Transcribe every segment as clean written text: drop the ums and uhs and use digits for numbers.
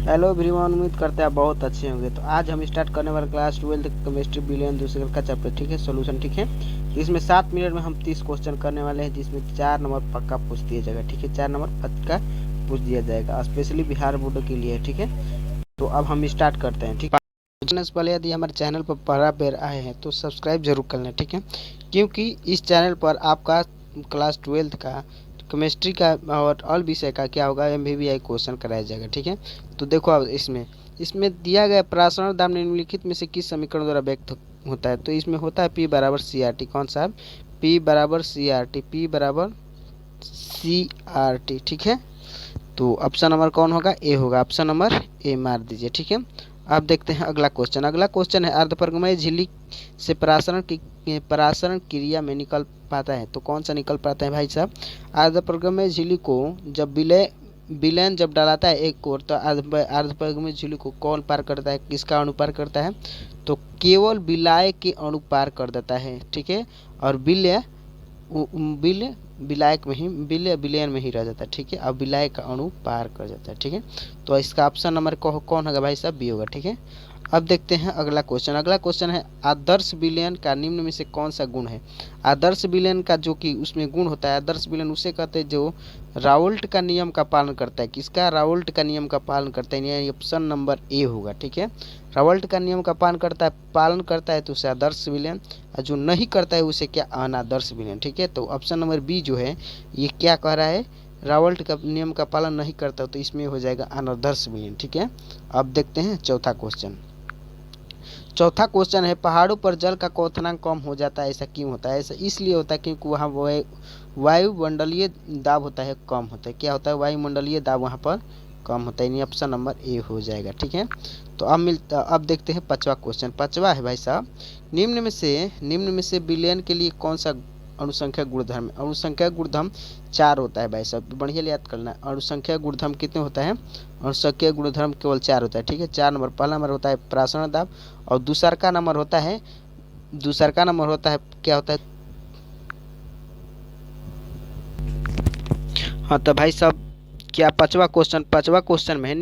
Hello everyone, उम्मीद करते हैं आप बहुत अच्छे होंगे। तो आज हम स्टार्ट करने वाले क्लास 12 केमिस्ट्री बिलियन दूसरे का चैप्टर, ठीक है, सॉल्यूशन, ठीक है। इसमें 7 मिनट में हम 30 क्वेश्चन करने वाले हैं, जिसमें 4 नंबर पक्का पूछ दिया जाएगा, ठीक है। 4 नंबर पक्का पूछ दिया जाएगा, स्पेशली बिहार बोर्ड के लिए, ठीक है। तो अब हम स्टार्ट करते हैं, ठीक है। से पहले यदि हमारे चैनल पर पहला बार आए हैं तो सब्सक्राइब जरूर कर लें, ठीक है, क्योंकि इस चैनल पर आपका क्लास 12 का केमिस्ट्री का और ऑल विषय का क्या होगा, MVVI क्वेश्चन कराया जाएगा, ठीक है। तो देखो अब इसमें दिया गया प्रासरण दाब निम्नलिखित में से किस समीकरण द्वारा व्यक्त होता है। तो इसमें होता है P बराबर CRT। कौन सा? P बराबर CRT, P बराबर CRT, ठीक है। तो ऑप्शन नंबर कौन होगा? ए होगा। ऑप्शन नंबर ए मार दीजिए, ठीक है। अब देखते हैं अगला क्वेश्चन। अगला क्वेश्चन है अर्धपर्गमय झिल्ली से परासरण क्रिया में निकल पाता है। तो कौन सा निकल पाता है भाई साहब? अर्धपर्गमय झिल्ली को जब विलयन जब डालाता है एक ओर, तो अर्धपर्गमय झिल्ली को कौन पार करता है, किसका अणु पार करता है? तो केवल विलाय के अणु पार कर देता है, ठीक है। और विलायक में ही विलयन में ही रह जाता है, ठीक है। अब विलायक का अणु पार कर जाता है, ठीक है। तो इसका ऑप्शन नंबर कौन होगा भाई साहब? बी होगा, ठीक है। अब देखते हैं अगला क्वेश्चन। अगला क्वेश्चन है आदर्श विलयन का निम्न में से कौन सा गुण है। आदर्श विलयन का जो कि उसमें गुण होता है, आदर्श विलयन उसे कहते हैं जो राउल्ट का नियम का पालन करता है। किसका? राउल्ट का नियम का पालन करता है, यानी ऑप्शन नंबर ए होगा, ठीक है। राउल्ट का नियम का पालन करता है तो उसे आदर्श विलयन, और जो नहीं करता है उसे क्या? अनादर्श विलयन, ठीक है। तो ऑप्शन नंबर बी जो है ये क्या कह रहा है? रावल्ट का नियम का पालन नहीं करता, तो इसमें हो जाएगा अनादर्श विलयन, ठीक है। अब देखते हैं चौथा क्वेश्चन। चौथा क्वेश्चन है पहाड़ों पर जल का क्वथनांक कम हो जाता है, ऐसा क्यों होता है? ऐसा इसलिए होता है क्योंकि वहाँ वायुमंडलीय दाब होता है, कम होता है। क्या होता है? वायुमंडलीय दाब वहाँ पर कम होता है, यानी ऑप्शन नंबर ए हो जाएगा, ठीक है। तो अब देखते हैं पांचवा क्वेश्चन। पांचवा है भाई साहब, निम्न में से विलयन के लिए कौन सा अणुसंख्या गुणधर्म? अणुसंख्या गुणधर्म 4 होता है भाई साहब, बढ़िया याद करना। अणुसंख्या गुणधर्म कितने होता है? अणुसंख्या गुणधर्म केवल 4 होता है, ठीक है। 4 नंबर, पहला नंबर होता है प्रासरण दाब, और दूसरा का नंबर होता है क्या होता है? हाँ तो भाई साहब, क्या पांचवा क्वेश्चन में है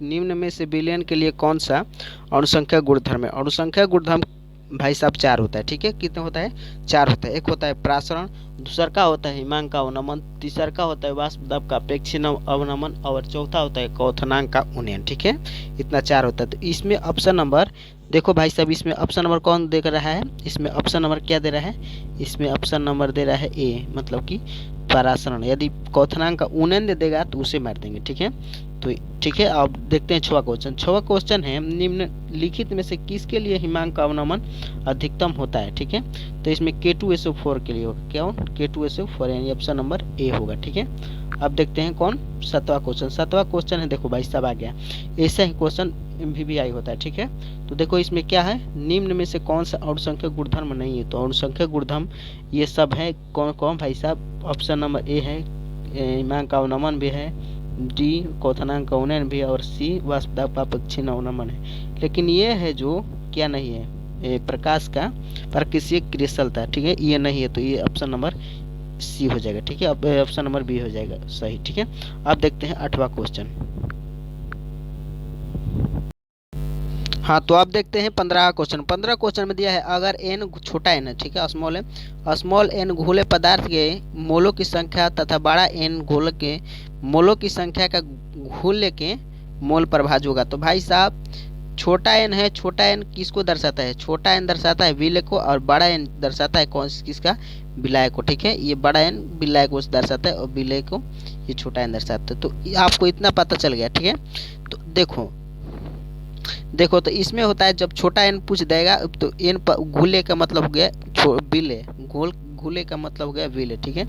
निम्न में से विलयन के लिए कौन सा अणुसंख्या गुणधर्म है? अणुसंख्या गुणधर्म भाई साहब 4 होता है, ठीक है। कितने होता है? 4 होता है। एक होता है प्रासरण, दूसरा का होता है हिमांक का अवनमन, तीसरा का होता है वाष्प दाब का अपेक्षित अवनमन, और चौथा होता है क्वथनांक का उन्नयन, ठीक है। इतना 4 होता है। तो इसमें ऑप्शन नंबर देखो भाई साहब, इसमें ऑप्शन नंबर कौन दे रहा है? इसमें ऑप्शन नंबर क्या दे रहा है? इसमें ऑप्शन नंबर दे रहा है ए, मतलब कि परासरण। यदि क्वथनांक का उन्नयन दे देगा तो उसे मार देंगे, ठीक है। तो ठीक है, अब देखते हैं छठवां क्वेश्चन। छठवां क्वेश्चन है निम्नलिखित में से किसके लिए हिमांक का अवनमन अधिकतम होता है, ठीक है। तो इसमें K2SO4 के लिए होगा। क्या? K2SO4, यानी ऑप्शन नंबर ए होगा, ठीक है। अब देखते हैं कौन? सातवां क्वेश्चन। सातवां क्वेश्चन है, देखो भाई सब आ गया, ऐसा ही क्वेश्चन MVVI होता है, ठीक है। तो देखो इसमें क्या है, निम्न में से कौन सा अणुसंख्यक गुणधर्म नहीं है। तो अणुसंख्यक गुणधर्म ये सब है, कौन कौन भाई साहब? ऑप्शन नंबर ए है हिमांक का अवनमन भी है, डी क्वथनांक का उन्नयन भी है, और सी वाष्प दाब का अपेक्षित अवनमन है। लेकिन ये है जो क्या नहीं है, ये प्रकाश का प्रकाशीय क्रिस्टलता, ठीक है, ये नहीं है। तो ये ऑप्शन नंबर सी हो जाएगा, ठीक है। अब ऑप्शन नंबर बी हो जाएगा सही, ठीक है। अब देखते हैं 8वां क्वेश्चन। हाँ तो आप देखते हैं 15 क्वेश्चन। 15 क्वेश्चन में दिया है अगर n छोटा n है, ठीक है, स्मॉल n घोले पदार्थ के मोलों की संख्या तथा बड़ा n घोल के मोलों की संख्या का घोल के मोल प्रभाज होगा। तो भाई साहब छोटा n है, छोटा n किसको दर्शाता है? छोटा n दर्शाता है विलय को, और बड़ा n दर्शाता है किसका? विलायक को, ठीक है। ये बड़ा n विलायक को दर्शाता है और विलय को ये छोटा n दर्शाता है। तो आपको इतना पता चल गया, ठीक है। तो देखो तो इसमें होता है जब छोटा n पूछ देगा तो n घुले का मतलब हो गया विलय, घुले का मतलब हो गया विलय, ठीक है।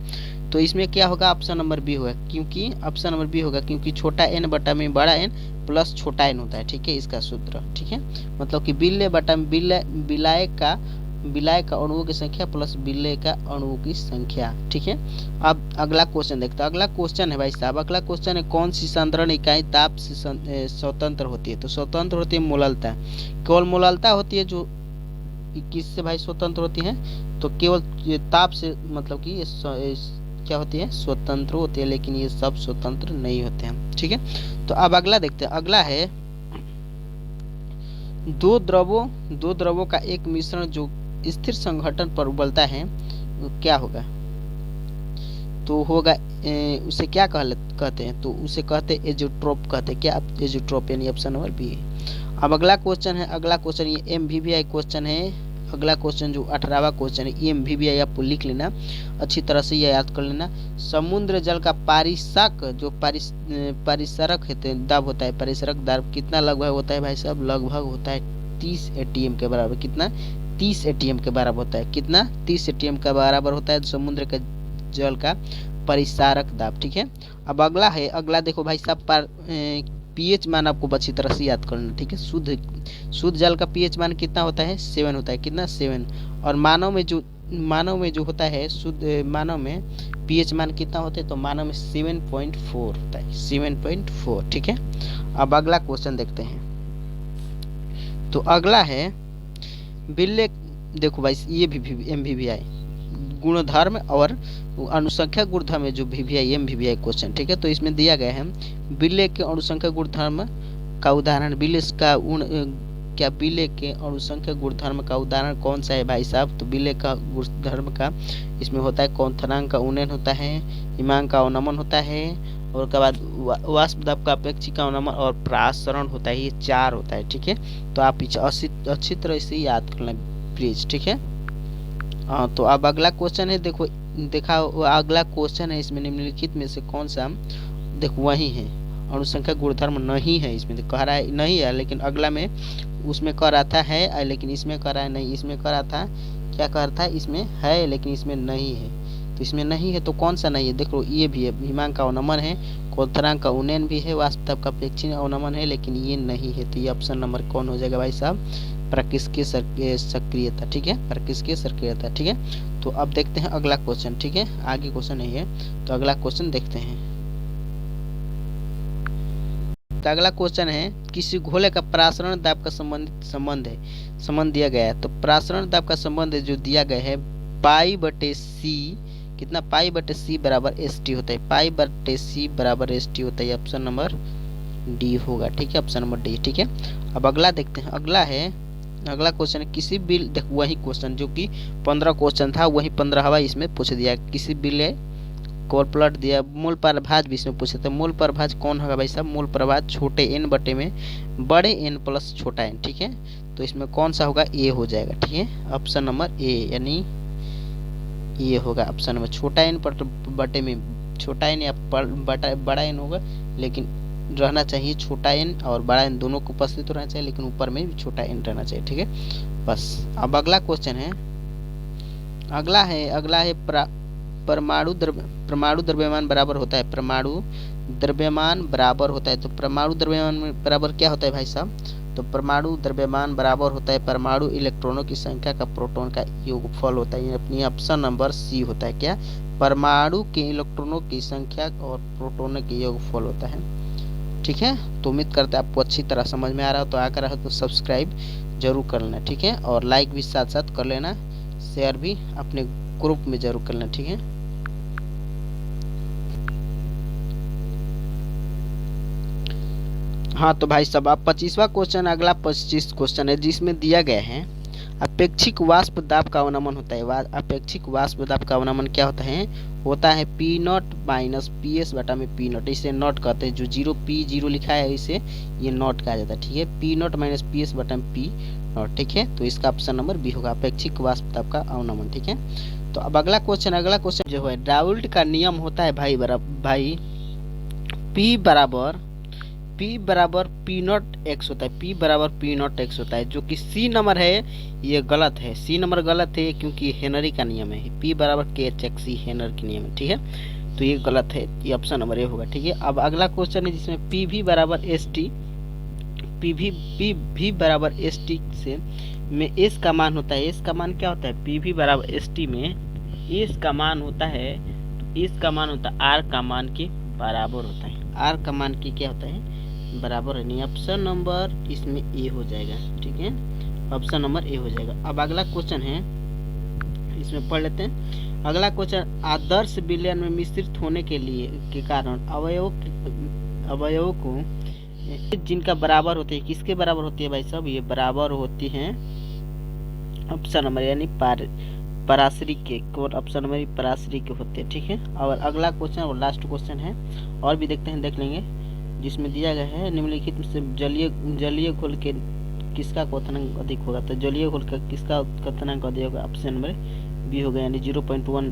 तो इसमें क्या होगा? ऑप्शन नंबर बी होगा, क्योंकि ऑप्शन नंबर बी होगा क्योंकि छोटा n बटा में बड़ा n प्लस छोटा n होता है, ठीक है, इसका सूत्र, ठीक है। मतलब कि विलय बटा विलायक का अणुओं की संख्या प्लस विलय का अणुओं की संख्या, ठीक है। अब अगला क्वेश्चन देखते हैं। अगला क्वेश्चन है भाई साहब, अगला क्वेश्चन है कौन सी संतरण इकाई ताप से स्वतंत्र होती है। तो स्वतंत्र होती है मोललता, केवल मोललता होती है जो किससे भाई स्वतंत्र होती है? तो केवल ताप से, मतलब कि क्या होती है, स्वतंत्र होती है, लेकिन ये सब स्वतंत्र नहीं होते हैं। ठीक है, तो अब अगला देखते हैं। अगला है दो द्रवों का एक मिश्रण जो स्थिर संघटन पर उबलता है वो क्या होगा, तो होगा उसे क्या कहते हैं, तो उसे कहते हैं एजोट्रोप कहते हैं। क्या, एजोट्रोप, यानी ऑप्शन नंबर बी है। अब अगला क्वेश्चन है, अगला क्वेश्चन ये एमवीवीआई क्वेश्चन है। अगला क्वेश्चन जो 18वां क्वेश्चन है, ये एमवीवीआई आपको लिख लेना, अच्छी तरह से ये याद कर लेना। समुद्र जल का पारिसाक जो पारिसरक दाब होता है, पारिसरक दाब कितना लगभग होता है भाई साहब, लगभग होता है 30 एटीएम के बराबर। कितना, 30 एटीएम के बराबर होता है। कितना, 30 एटीएम का बराबर होता है समुद्र के जल का परिसारक दाब। ठीक है, अब अगला है, अगला देखो भाई साहब, पीएच मान आपको अच्छी तरह से याद करना। ठीक है, शुद्ध जल का पीएच मान कितना होता है, 7 होता है। कितना, 7। और मानव में जो होता है, शुद्ध मानव में पीएच मान कितना होता है, तो मानव में 7.4 होता है, 7.4। ठीक है, अब अगला क्वेश्चन देखते हैं। तो अगला है बिल्ले, देखो भाई ये भी एमवीवीआई गुणधर्म और अनुसंख्या गुणधर्म है, जो वीवीआई एमवीवीआई क्वेश्चन। ठीक है, तो इसमें दिया गया है बिल्ले के अनुसंख्या गुणधर्म का उदाहरण, बिल्ले के अनुसंख्या गुणधर्म का उदाहरण कौन सा है भाई साहब, तो बिल्ले का गुणधर्म का इसमें होता है कौंथनांक का उन्नयन होता है, हिमांक का अवनमन होता है, और उसके बाद वाष्प दाब का अपेक्षिक अवनमन और प्रासरण होता है। ये 4 होता है। ठीक है, तो आप अच्छी तरह से याद करना प्लीज। ठीक है, तो अब अगला क्वेश्चन है, देखा अगला क्वेश्चन है, इसमें निम्नलिखित में से कौन सा, देखो वही है अनुसंख्या गुणधर्म नहीं है, इसमें तो कह रहा है नहीं है, लेकिन अगला में उसमें कह रहा था है, लेकिन इसमें कह रहा है नहीं। इसमें कह रहा था, क्या कह रहा था, इसमें है लेकिन इसमें नहीं है। तो इसमें नहीं है तो कौन सा नहीं है, देखो ये भी है, हिमांक का अवनमन है, कौंथनांक का उन्नयन भी है, वाष्प दाब का अपेक्षिक अवनमन है, लेकिन ये नहीं है। तो ये ऑप्शन नंबर कौन हो जाएगा भाई साहब, प्राकृतिक सक्रियता। ठीक है, प्राकृतिक सक्रियता। ठीक है, तो अब देखते हैं अगला क्वेश्चन। ठीक है, आगे क्वेश्चन नहीं है, तो अगला क्वेश्चन देखते हैं। तो अगला क्वेश्चन है, किसी घोले का प्रासरण दाब का संबंध दिया गया है। तो प्रासरण दाब का संबंध जो दिया गया है, पाई बटे सी, कितना, पाई बटे सी बराबर एस टी होता है, पाई बटे सी बराबर एस टी होता है। ऑप्शन नंबर डी होगा। ठीक है, ऑप्शन नंबर डी। ठीक है, अब अगला देखते हैं। अगला क्वेश्चन है, किसी बिल, देखो वही क्वेश्चन जो कि 15 क्वेश्चन था, वही 15वां इसमें पूछ दिया। किसी बिल को पलट दिया, मूल प्रभाज भी इसमें पूछे। तो मूल प्रभाज कौन होगा भाई साहब, मूल प्रभाज छोटे एन बटे में बड़े एन प्लस छोटा एन। ठीक है, तो इसमें कौन सा होगा, ए हो जाएगा। ठीक है, ऑप्शन नंबर ए, यानी ये होगा ऑप्शन नंबर, छोटा एन बटे में छोटा एन या बड़ा एन होगा, लेकिन रहना चाहिए छोटा एन और बड़ा एन दोनों को उपस्थित रहना चाहिए, लेकिन ऊपर में भी छोटा एन रहना चाहिए। ठीक है, बस। अब अगला क्वेश्चन है, अगला है परमाणु द्रव्यमान बराबर होता है, परमाणु द्रव्यमान बराबर होता है। तो परमाणु द्रव्यमान बराबर क्या होता है भाई साहब, तो परमाणु द्रव्यमान बराबर होता है परमाणु इलेक्ट्रॉनों की संख्या का प्रोटॉन का योगफल होता है। अपनी ऑप्शन नंबर सी होता है। क्या, परमाणु के इलेक्ट्रॉनों की संख्या और प्रोटॉनों के योगफल होता है। ठीक है, तो उम्मीद करते हैं आपको अच्छी तरह समझ में आ रहा हो। तो आकर रहा तो सब्सक्राइब जरूर कर लेना। ठीक है, और लाइक भी साथ साथ कर लेना, शेयर भी अपने ग्रुप में जरूर कर लेना। ठीक है, हाँ तो भाई साहब आप 25वां क्वेश्चन, अगला 25 क्वेश्चन है, जिसमें दिया गया है अपेक्षिक वाष्प दाब का अवनमन होता है। अपेक्षिक वाष्प दाब का अवनमन क्या होता है P not minus P S बटा में पी नॉट, इसे नॉट कहते हैं। जो P0 लिखा है इसे ये नॉट कहा जाता है। ठीक है, P not minus P S बटा में पी नॉट। ठीक है, तो इसका ऑप्शन नंबर बी होगा, अपेक्षिक वाष्प दाब का अवनमन। ठीक है, तो अब अगला क्वेश्चन जो है, डाउल्ट का नियम होता है भाई P बराबर पी नॉट एक्स होता है, P बराबर पी नॉट एक्स होता है। जो कि सी नंबर है ये गलत है, सी नंबर गलत है, क्योंकि हेनरी का नियम है, P बराबर के एच एक्स सी हेनरी का नियम है। ठीक है, तो ये गलत है, ये ऑप्शन नंबर ए होगा। ठीक है, अब अगला क्वेश्चन है जिसमें पी भी बराबर एस टी, पी भी बराबर एस टी से में एस का मान होता है। एस का मान क्या होता है, पी भी बराबर एस टी में एस का मान होता है, तो एस का मान होता है आर का मान के बराबर होता है। आर का मान की क्या होता है, बराबर है। नहीं, ऑप्शन नंबर इसमें ए हो जाएगा। ठीक है, ऑप्शन नंबर ए हो जाएगा। अब अगला क्वेश्चन है, इसमें पढ़ लेते हैं। अगला क्वेश्चन, आदर्श विलयन में मिश्रित होने के कारण अवयव को जिनका बराबर होती है, किसके बराबर होती है भाई साहब, ये बराबर होती हैं ऑप्शन नंबर यानी पराश्री के, और ऑप्शन नंबर पराश्री के होते हैं, ठीक है। और अगला क्वेश्चन और लास्ट क्वेश्चन है, और भी देखते हैं, देख लेंगे, जिसमें दिया गया है निम्नलिखित में से जलीय घोल के किसका क्वथनांक अधिक होगा। तो जलीय घोल का किसका क्वथनांक अधिक होगा, ऑप्शन नंबर बी होगा, यानी 0.1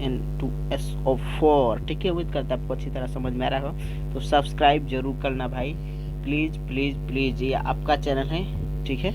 N2SO4, ठीक है। उम्मीद करता है आपको अच्छी तरह समझ में आ रहा हो, तो सब्सक्राइब जरूर करना भाई, प्लीज प्लीज प्लीज, ये आपका चैनल है, ठीक है।